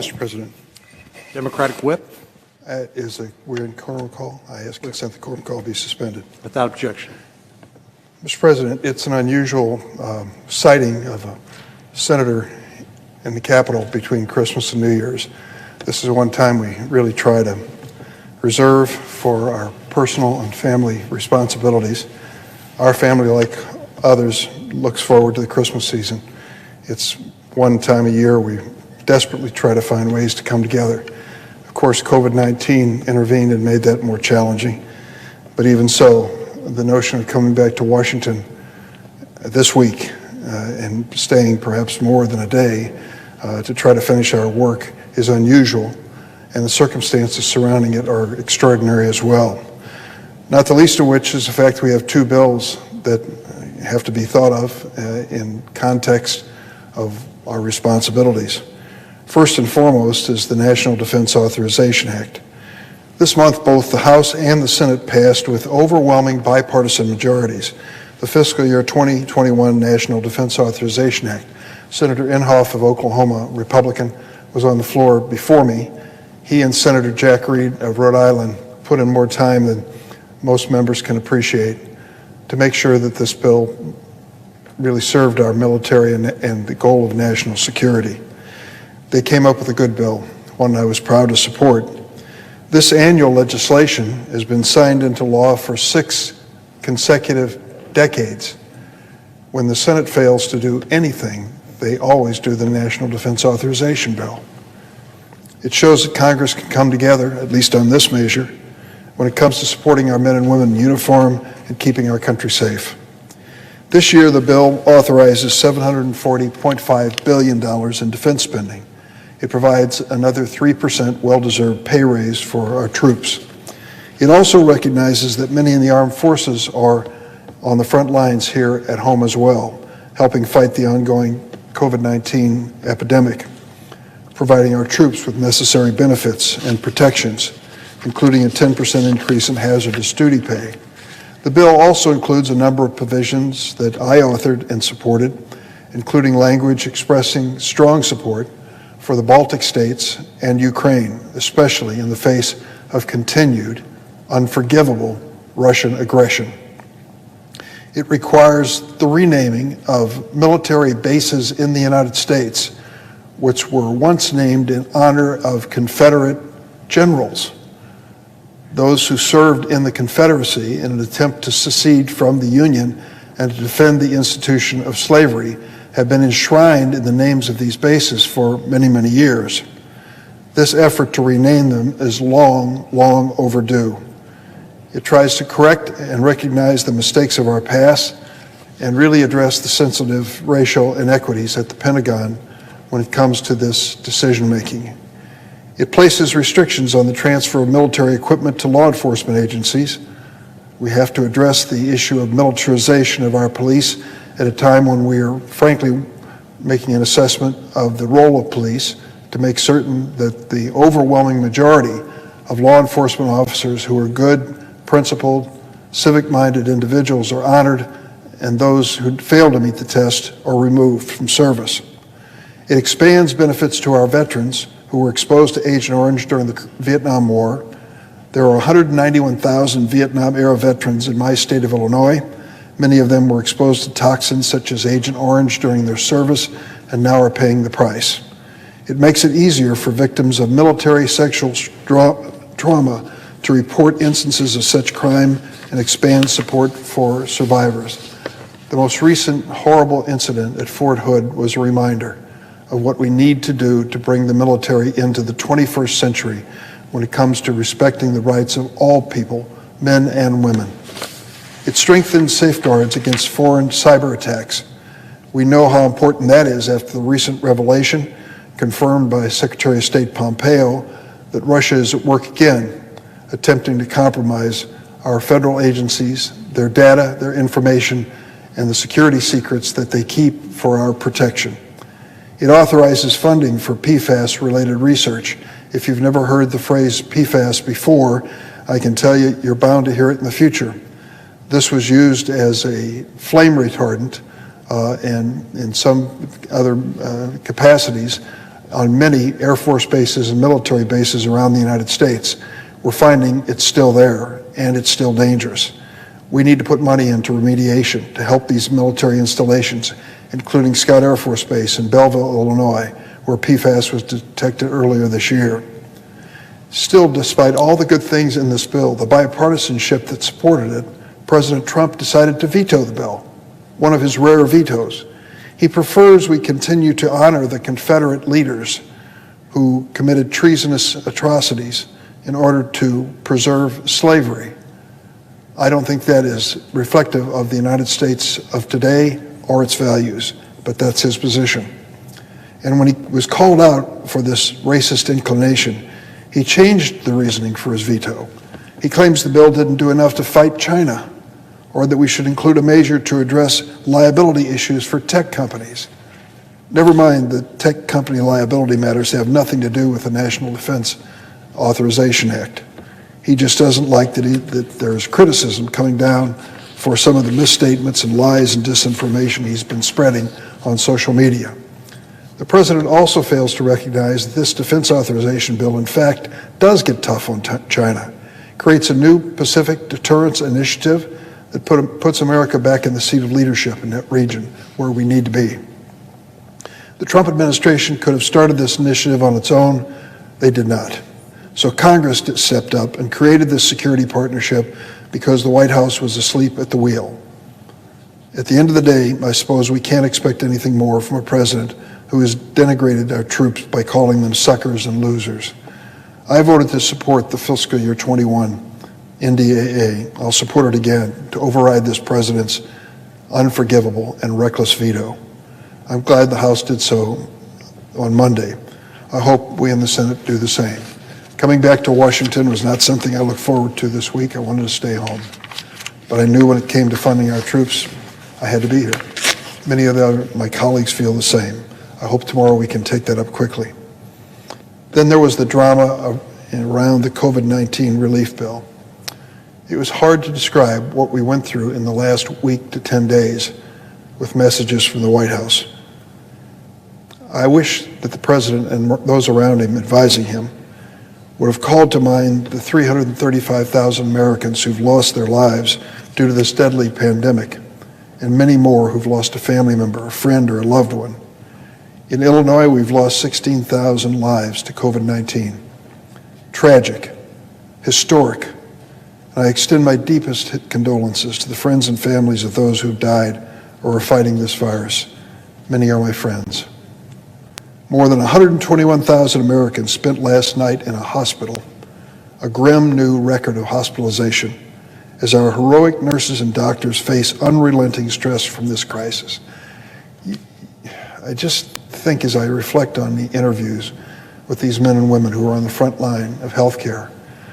Mr. President. Democratic whip. We're in quorum call. I ask consent the quorum call be suspended. Without objection. Mr. President, it's an unusual sighting of a senator in the Capitol between Christmas and New Year's. This is one time we really try to reserve for our personal and family responsibilities. Our family, like others, looks forward to the Christmas season. It's one time a year we desperately try to find ways to come together. Of course, COVID-19 intervened and made that more challenging. But even so, the notion of coming back to Washington this week and staying perhaps more than a day to try to finish our work is unusual, and the circumstances surrounding it are extraordinary as well. Not the least of which is the fact we have two bills that have to be thought of in context of our responsibilities. First and foremost is the National Defense Authorization Act. This month, both the House and the Senate passed with overwhelming bipartisan majorities the fiscal year 2021 National Defense Authorization Act. Senator Inhofe of Oklahoma, Republican, was on the floor before me. He and Senator Jack Reed of Rhode Island put in more time than most members can appreciate to make sure that this bill really served our military and the goal of national security. They came up with a good bill, one I was proud to support. This annual legislation has been signed into law for 6 consecutive decades. When the Senate fails to do anything, they always do the National Defense Authorization Bill. It shows that Congress can come together, at least on this measure, when it comes to supporting our men and women in uniform and keeping our country safe. This year, the bill authorizes $740.5 billion in defense spending. It provides another 3% well-deserved pay raise for our troops. It also recognizes that many in the armed forces are on the front lines here at home as well, helping fight the ongoing COVID-19 epidemic, providing our troops with necessary benefits and protections, including a 10% increase in hazardous duty pay. The bill also includes a number of provisions that I authored and supported, including language expressing strong support for the Baltic states and Ukraine, especially in the face of continued, unforgivable Russian aggression. It requires the renaming of military bases in the United States, which were once named in honor of Confederate generals, those who served in the Confederacy in an attempt to secede from the Union and to defend the institution of slavery, have been enshrined in the names of these bases for many, many years. This effort to rename them is long, long overdue. It tries to correct and recognize the mistakes of our past and really address the sensitive racial inequities at the Pentagon when it comes to this decision-making. It places restrictions on the transfer of military equipment to law enforcement agencies. We have to address the issue of militarization of our police at a time when we are, frankly, making an assessment of the role of police to make certain that the overwhelming majority of law enforcement officers who are good, principled, civic-minded individuals are honored, and those who fail to meet the test are removed from service. It expands benefits to our veterans who were exposed to Agent Orange during the Vietnam War. There are 191,000 Vietnam-era veterans in my state of Illinois. Many of them were exposed to toxins such as Agent Orange during their service and now are paying the price. It makes it easier for victims of military sexual trauma to report instances of such crime and expands support for survivors. The most recent horrible incident at Fort Hood was a reminder of what we need to do to bring the military into the 21st century when it comes to respecting the rights of all people, men and women. It strengthens safeguards against foreign cyber attacks. We know how important that is after the recent revelation, confirmed by Secretary of State Pompeo, that Russia is at work again, attempting to compromise our federal agencies, their data, their information, and the security secrets that they keep for our protection. It authorizes funding for PFAS-related research. If you've never heard the phrase PFAS before, I can tell you you're bound to hear it in the future. This was used as a flame retardant and in some other capacities on many Air Force bases and military bases around the United States. We're finding it's still there, and it's still dangerous. We need to put money into remediation to help these military installations, including Scott Air Force Base in Belleville, Illinois, where PFAS was detected earlier this year. Still, despite all the good things in this bill, the bipartisanship that supported it, President Trump decided to veto the bill, one of his rare vetoes. He prefers we continue to honor the Confederate leaders who committed treasonous atrocities in order to preserve slavery. I don't think that is reflective of the United States of today or its values, but that's his position. And when he was called out for this racist inclination, he changed the reasoning for his veto. He claims the bill didn't do enough to fight China, or that we should include a measure to address liability issues for tech companies. Never mind that tech company liability matters have nothing to do with the National Defense Authorization Act. He just doesn't like that there's criticism coming down for some of the misstatements and lies and disinformation he's been spreading on social media. The president also fails to recognize that this defense authorization bill, in fact, does get tough on China, creates a new Pacific deterrence initiative that puts America back in the seat of leadership in that region where we need to be. The Trump administration could have started this initiative on its own. They did not. So Congress stepped up and created this security partnership because the White House was asleep at the wheel. At the end of the day, I suppose we can't expect anything more from a president who has denigrated our troops by calling them suckers and losers. I voted to support the fiscal year 21 NDAA. I'll support it again to override this president's unforgivable and reckless veto. I'm glad the House did so on Monday. I hope we in the Senate do the same. Coming back to Washington was not something I looked forward to this week. I wanted to stay home. But I knew when it came to funding our troops, I had to be here. Many of my colleagues feel the same. I hope tomorrow we can take that up quickly. Then there was the drama around the COVID-19 relief bill. It was hard to describe what we went through in the last week to 10 days with messages from the White House. I wish that the president and those around him advising him would have called to mind the 335,000 Americans who've lost their lives due to this deadly pandemic, and many more who've lost a family member, a friend, or a loved one. In Illinois, we've lost 16,000 lives to COVID-19. Tragic, historic. I extend my deepest condolences to the friends and families of those who've died or are fighting this virus. Many are my friends. More than 121,000 Americans spent last night in a hospital, a grim new record of hospitalization, as our heroic nurses and doctors face unrelenting stress from this crisis. I just think as I reflect on the interviews with these men and women who are on the front line of healthcare,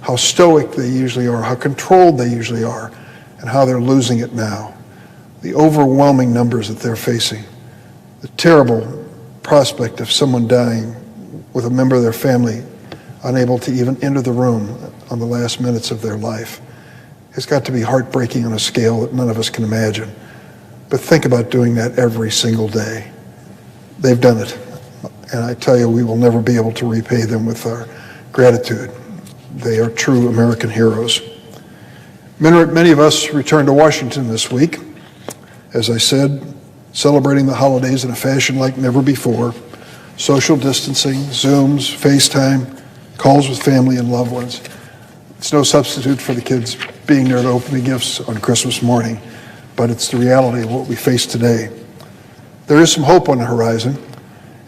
how stoic they usually are, how controlled they usually are, and how they're losing it now. The overwhelming numbers that they're facing, the terrible prospect of someone dying with a member of their family unable to even enter the room on the last minutes of their life. It's got to be heartbreaking on a scale that none of us can imagine. But think about doing that every single day. They've done it. And I tell you, we will never be able to repay them with our gratitude. They are true American heroes. Many of us returned to Washington this week, as I said, celebrating the holidays in a fashion like never before. Social distancing, Zooms, FaceTime, calls with family and loved ones. It's no substitute for the kids being there to open the gifts on Christmas morning, but it's the reality of what we face today. There is some hope on the horizon,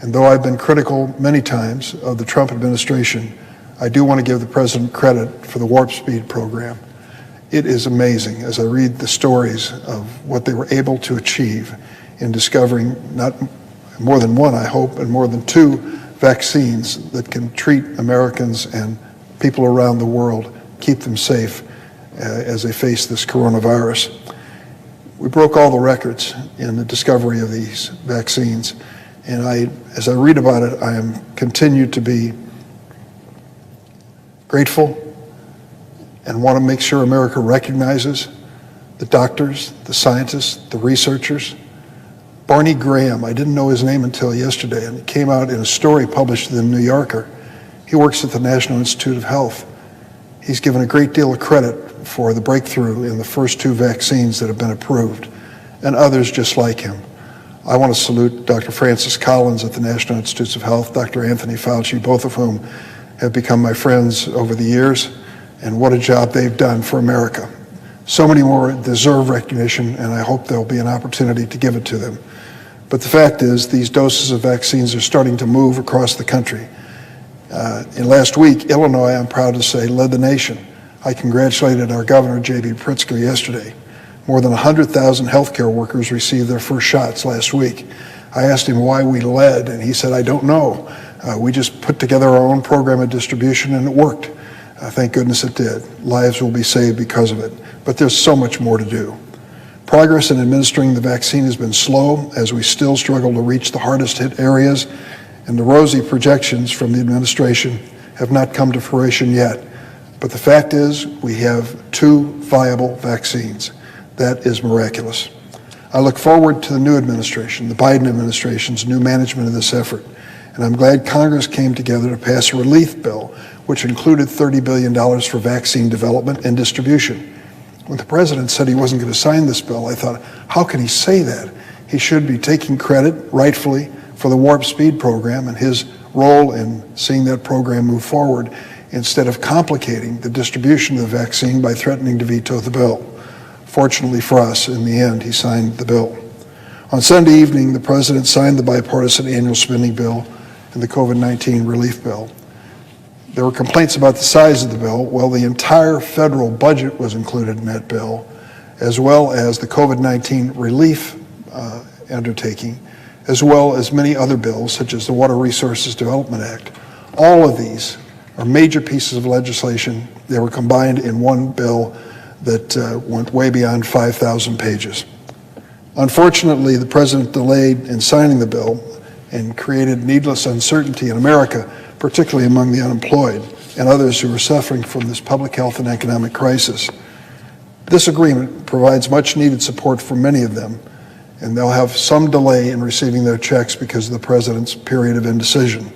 and though I've been critical many times of the Trump administration, I do want to give the president credit for the Warp Speed program. It is amazing as I read the stories of what they were able to achieve in discovering not more than one, I hope, and more than two vaccines that can treat Americans and people around the world, keep them safe as they face this coronavirus. We broke all the records in the discovery of these vaccines, and as I read about it, I am continued to be grateful and want to make sure America recognizes the doctors, the scientists, the researchers, Barney Graham, I didn't know his name until yesterday, and it came out in a story published in the New Yorker. He works at the National Institute of Health. He's given a great deal of credit for the breakthrough in the first 2 vaccines that have been approved, and others just like him. I want to salute Dr. Francis Collins at the National Institutes of Health, Dr. Anthony Fauci, both of whom have become my friends over the years, and what a job they've done for America. So many more deserve recognition, and I hope there'll be an opportunity to give it to them. But the fact is, these doses of vaccines are starting to move across the country. In last week, Illinois, I'm proud to say, led the nation. I congratulated our governor, J.B. Pritzker, yesterday. More than 100,000 healthcare workers received their first shots last week. I asked him why we led, and he said, I don't know. We just put together our own program of distribution, and it worked. Thank goodness it did. Lives will be saved because of it. But there's so much more to do. Progress in administering the vaccine has been slow, as we still struggle to reach the hardest hit areas, and the rosy projections from the administration have not come to fruition yet. But the fact is, we have 2 viable vaccines. That is miraculous. I look forward to the new administration, the Biden administration's new management of this effort, and I'm glad Congress came together to pass a relief bill, which included $30 billion for vaccine development and distribution. When the president said he wasn't going to sign this bill, I thought, how can he say that? He should be taking credit, rightfully, for the Warp Speed program and his role in seeing that program move forward, instead of complicating the distribution of the vaccine by threatening to veto the bill. Fortunately for us, in the end, he signed the bill. On Sunday evening, the president signed the bipartisan annual spending bill and the COVID-19 relief bill. There were complaints about the size of the bill. Well, the entire federal budget was included in that bill, as well as the COVID-19 relief undertaking, as well as many other bills, such as the Water Resources Development Act. All of these are major pieces of legislation. They were combined in one bill that went way beyond 5,000 pages. Unfortunately, the president delayed in signing the bill and created needless uncertainty in America, particularly among the unemployed and others who are suffering from this public health and economic crisis. This agreement provides much needed support for many of them, and they'll have some delay in receiving their checks because of the president's period of indecision.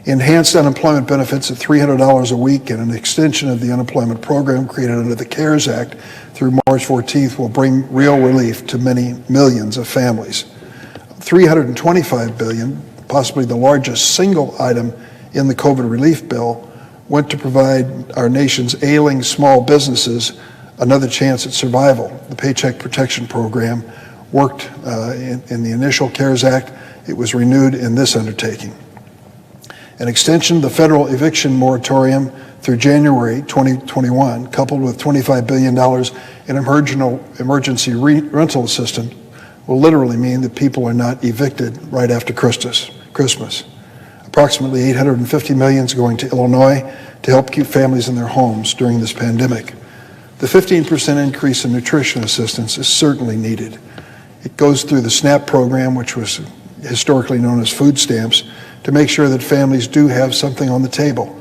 Enhanced unemployment benefits at $300 a week and an extension of the unemployment program created under the CARES Act through March 14th will bring real relief to many millions of families. $325 billion, possibly the largest single item in the COVID relief bill, went to provide our nation's ailing small businesses another chance at survival. The Paycheck Protection Program worked in the initial CARES Act. It was renewed in this undertaking. An extension of the federal eviction moratorium through January 2021, coupled with $25 billion in emergency rental assistance, will literally mean that people are not evicted right after Christmas. Approximately $850 million is going to Illinois to help keep families in their homes during this pandemic. The 15% increase in nutrition assistance is certainly needed. It goes through the SNAP program, which was historically known as food stamps, to make sure that families do have something on the table.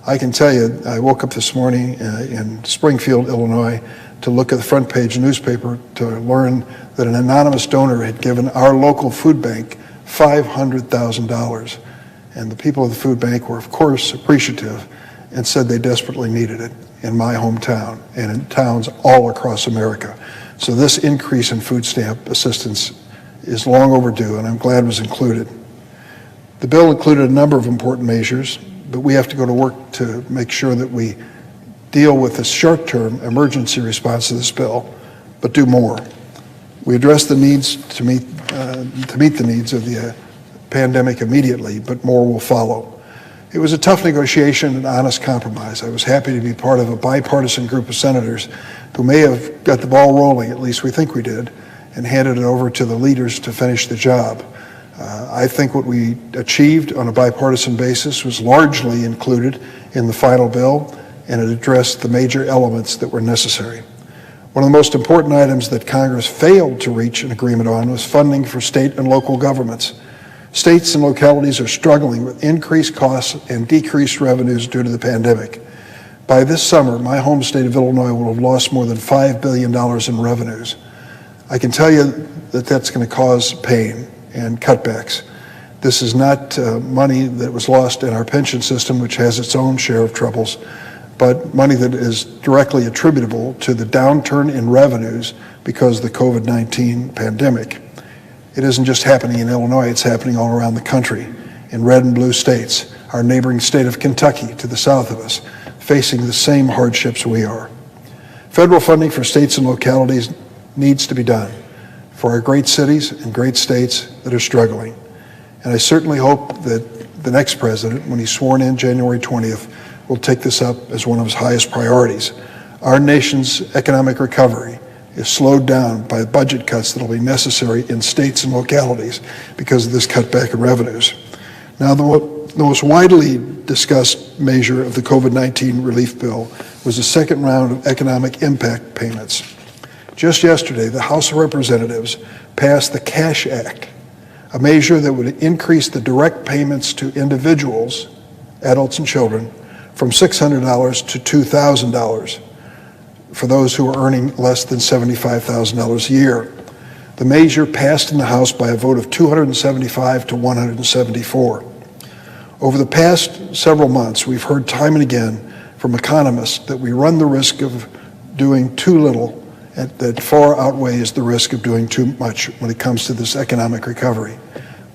I can tell you, I woke up this morning in Springfield, Illinois, to look at the front page newspaper to learn that an anonymous donor had given our local food bank $500,000. And the people of the food bank were, of course, appreciative and said they desperately needed it in my hometown and in towns all across America. So this increase in food stamp assistance is long overdue, and I'm glad it was included. The bill included a number of important measures, but we have to go to work to make sure that we deal with the short-term emergency response to this bill, but do more. We address the needs to meet the needs of the pandemic immediately, but more will follow. It was a tough negotiation and honest compromise. I was happy to be part of a bipartisan group of senators who may have got the ball rolling, at least we think we did, and handed it over to the leaders to finish the job. I think what we achieved on a bipartisan basis was largely included in the final bill, and it addressed the major elements that were necessary. One of the most important items that Congress failed to reach an agreement on was funding for state and local governments. States and localities are struggling with increased costs and decreased revenues due to the pandemic. By this summer, my home state of Illinois will have lost more than $5 billion in revenues. I can tell you that that's going to cause pain and cutbacks. This is not money that was lost in our pension system, which has its own share of troubles, but money that is directly attributable to the downturn in revenues because of the COVID-19 pandemic. It isn't just happening in Illinois, it's happening all around the country, in red and blue states, our neighboring state of Kentucky to the south of us, facing the same hardships we are. Federal funding for states and localities needs to be done for our great cities and great states that are struggling. And I certainly hope that the next president, when he's sworn in January 20th, will take this up as one of his highest priorities. Our nation's economic recovery is slowed down by budget cuts that will be necessary in states and localities because of this cutback in revenues. Now, the most widely discussed measure of the COVID-19 relief bill was the second round of economic impact payments. Just yesterday, the House of Representatives passed the CASH Act, a measure that would increase the direct payments to individuals, adults and children, from $600 to $2,000 for those who are earning less than $75,000 a year. The measure passed in the House by a vote of 275 to 174. Over the past several months, we've heard time and again from economists that we run the risk of doing too little and that far outweighs the risk of doing too much when it comes to this economic recovery.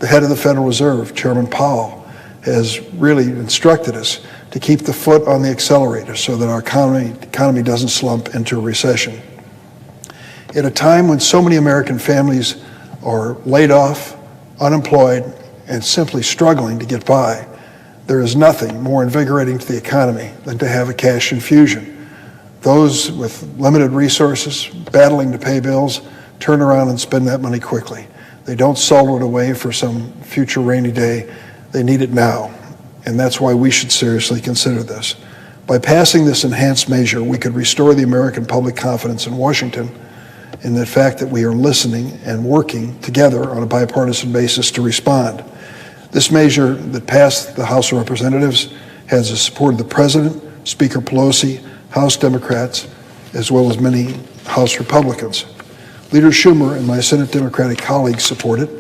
The head of the Federal Reserve, Chairman Powell, has really instructed us to keep the foot on the accelerator so that our economy doesn't slump into a recession. At a time when so many American families are laid off, unemployed, and simply struggling to get by, there is nothing more invigorating to the economy than to have a cash infusion. Those with limited resources, battling to pay bills, turn around and spend that money quickly. They don't solder it away for some future rainy day. They need it now, and that's why we should seriously consider this. By passing this enhanced measure, we could restore the American public confidence in Washington in the fact that we are listening and working together on a bipartisan basis to respond. This measure that passed the House of Representatives has the support of the President, Speaker Pelosi, House Democrats, as well as many House Republicans. Leader Schumer and my Senate Democratic colleagues support it,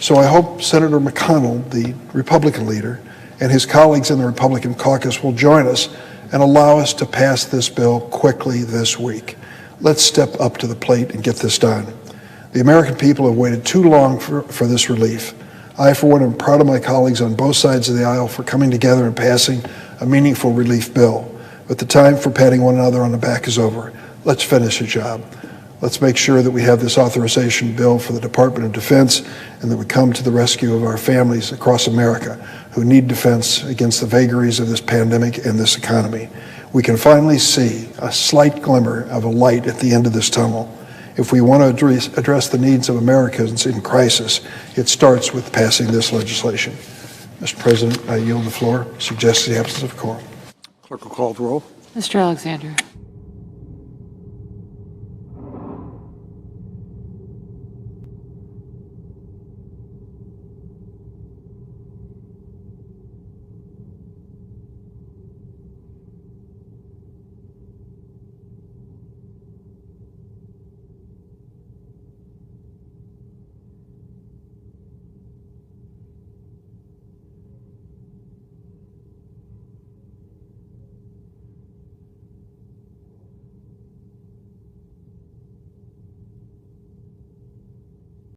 so I hope Senator McConnell, the Republican leader, and his colleagues in the Republican caucus will join us and allow us to pass this bill quickly this week. Let's step up to the plate and get this done. The American people have waited too long for this relief. I, for one, am proud of my colleagues on both sides of the aisle for coming together and passing a meaningful relief bill. But the time for patting one another on the back is over. Let's finish the job. Let's make sure that we have this authorization bill for the Department of Defense and that we come to the rescue of our families across America who need defense against the vagaries of this pandemic and this economy. We can finally see a slight glimmer of a light at the end of this tunnel. If we want to address the needs of Americans in crisis, it starts with passing this legislation. Mr. President, I yield the floor. Suggest the absence of quorum. Clerk will call the roll. Mr. Alexander.